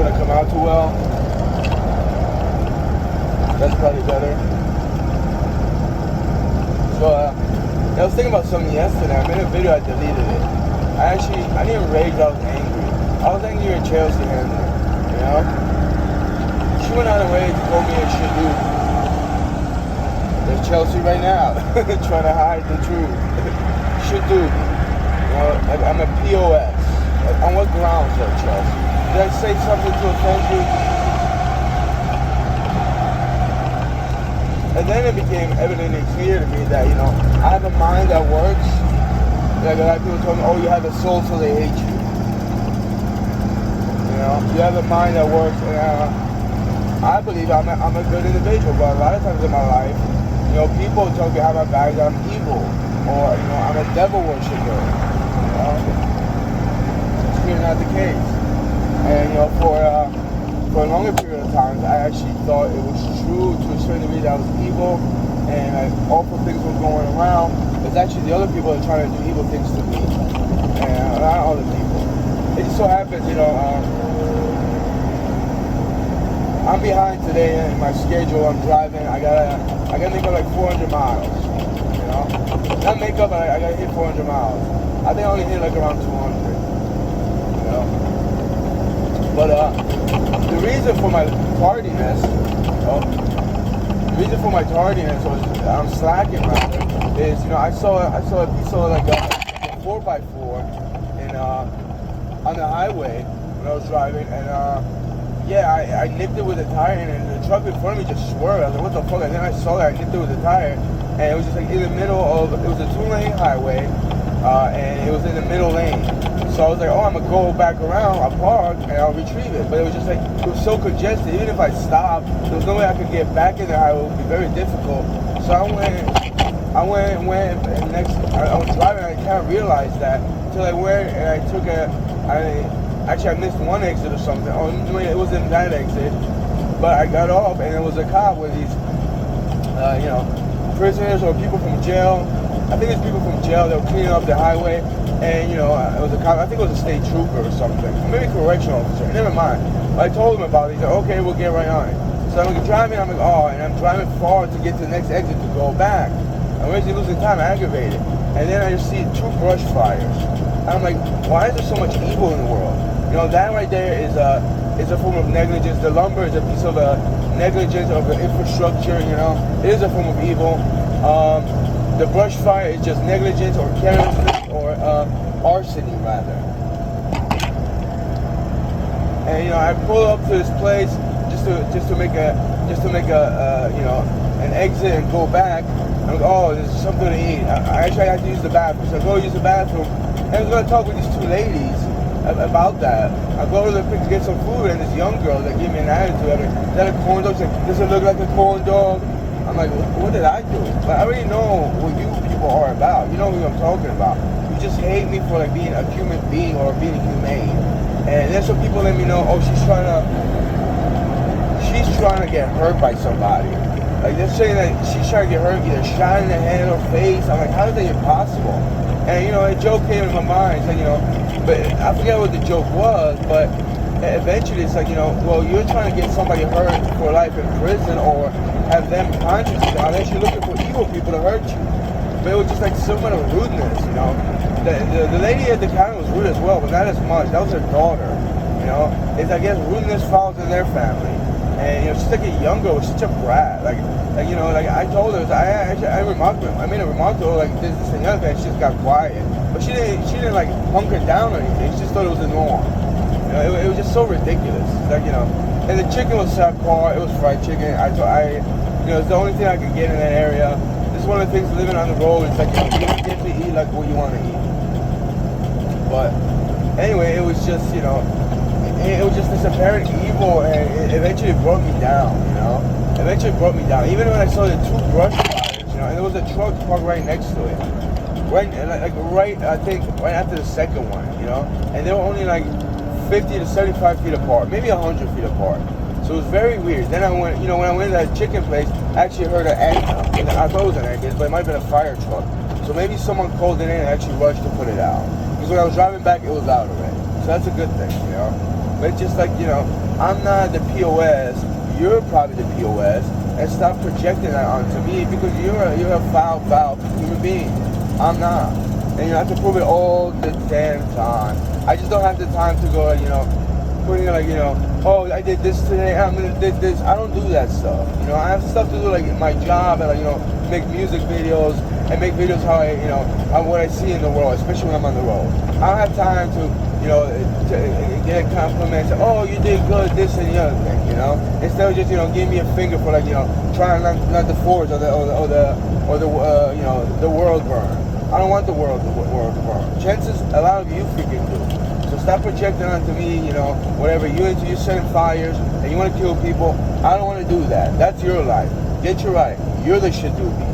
gonna come out too well. That's probably better. So I was thinking about something yesterday. I made a video, I deleted it. I didn't rage, I was angry. I was angry at Chelsea Handler, you know? She went out of her way to call me a shit dude. There's Chelsea right now, trying to hide the truth. Shit dude. You know, I'm a POS. On what grounds though, Chelsea? Did I say something to offend you? And then it became evidently clear to me that, you know, I have a mind that works. Like a lot of people told me, oh, you have a soul so they hate you. You know, you have a mind that works. And I believe I'm a good individual, but a lot of times in my life, you know, people tell me behind my back that I'm evil. Or, you know, I'm a devil worshiper. You know? It's really not the case. And, you know, for a longer period of time, I actually thought it was true to a certain degree that I was evil, and like, awful things were going around. It's actually the other people that are trying to do evil things to me, and not other people. It just so happens, you know, I'm behind today in my schedule. I'm driving. I gotta make up like 400 miles. You know, not make up, but I gotta hit 400 miles. I think I only hit like around 200. You know, but the reason for my tardiness, was I'm slacking rather, is, you know, I saw a piece of like a 4x4 in on the highway when I was driving, and I nipped it with a tire, and the truck in front of me just swerved. I was like, what the fuck? And then I saw that I nipped it with a tire, and it was just like in the middle of, it was a 2-lane highway, and it was in the middle lane. So I was like, oh, I'm gonna go back around, I'll park, and I'll retrieve it. But it was just like, it was so congested, even if I stopped, there was no way I could get back in the highway. It would be very difficult. So I went, and next, I was driving, and I kind of realized that, until I went, and I took I missed one exit or something. Oh, it wasn't that exit, but I got off, and there was a cop with these, you know, prisoners or people from jail. I think it's people from jail that were cleaning up the highway, and, you know, it was a cop, I think it was a state trooper or something, maybe a correctional officer, never mind. But I told him about it. He said, okay, we'll get right on it. So I'm driving, I'm like, oh, and I'm driving far to get to the next exit to go back. I'm basically losing time, aggravated. And then I just see 2 brush fires. And I'm like, why is there so much evil in the world? You know, that right there is a form of negligence. The lumber is a piece of negligence of the infrastructure, you know. It is a form of evil. The brush fire is just negligence or carelessness or arson, rather. And, you know, I pull up to this place just to make a you know, an exit and go back. I'm like, oh, there's something to eat. I actually had to use the bathroom, so I go use the bathroom, and I was going to talk with these 2 ladies about that. I go to the pick to get some food, and this young girl that gave me an attitude. I'm like, is that a corn dog? She's like, does it look like a corn dog? I'm like, what did I do? But I already know what you people are about. You know who I'm talking about. You just hate me for like being a human being or being humane. And then some people let me know, oh, she's trying to get hurt by somebody. Like, they're saying that she's trying to get hurt, either shot in the head or face. I'm like, how is that even possible? And, you know, a joke came in my mind, like, you know, but I forget what the joke was, but eventually it's like, you know, well, you're trying to get somebody hurt for life in prison or have them conscious, unless you're looking for evil people to hurt you. But it was just like so much of rudeness, you know. The lady at the counter was rude as well, but not as much. That was her daughter, you know. It's, I guess, rudeness falls in their family. And, you know, she's like a young girl, such a brat. Like, you know, like I told her, I made a remark to her, like, this and the other thing, she just got quiet. But she didn't like hunker down or anything. She just thought it was the norm. You know, it was just so ridiculous. Like, you know, and the chicken was subpar. It was fried chicken. You know, it's the only thing I could get in that area. This is one of the things living on the road. It's like, you know, you don't get to eat like what you want to eat. But anyway, it was just, you know, it was just this apparent evil, and it eventually brought me down, you know. Eventually brought me down. Even when I saw the 2 brush fires, you know, and there was a truck parked right next to it. I think right after the second one, you know. And they were only like 50 to 75 feet apart, maybe 100 feet apart. So it was very weird. Then I went, you know, when I went to that chicken place, I actually heard an ambulance. I thought it was an ambulance, but it might have been a fire truck. So maybe someone called it in and actually rushed to put it out. Because when I was driving back, it was out already. So that's a good thing, you know. But it's just like, you know, I'm not the POS. You're probably the POS. And stop projecting that onto me because you're a foul human being. I'm not. And you have to prove it all the damn time. I just don't have the time to go, you know, putting like, you know, oh, I did this today, I'm gonna did this. I don't do that stuff. You know, I have stuff to do like in my job and like, you know, make music videos and make videos how I, you know, how what I see in the world, especially when I'm on the road. I don't have time to, you know, to get compliments. Oh, you did good, this and the other thing. You know, instead of just, you know, giving me a finger for like, you know, trying not the forge or the you know, the world burn. I don't want the world to burn. Chances a lot of you freaking do. So stop projecting onto me, you know, whatever. You're setting fires and you want to kill people. I don't want to do that. That's your life. Get your right. You're the shit dude.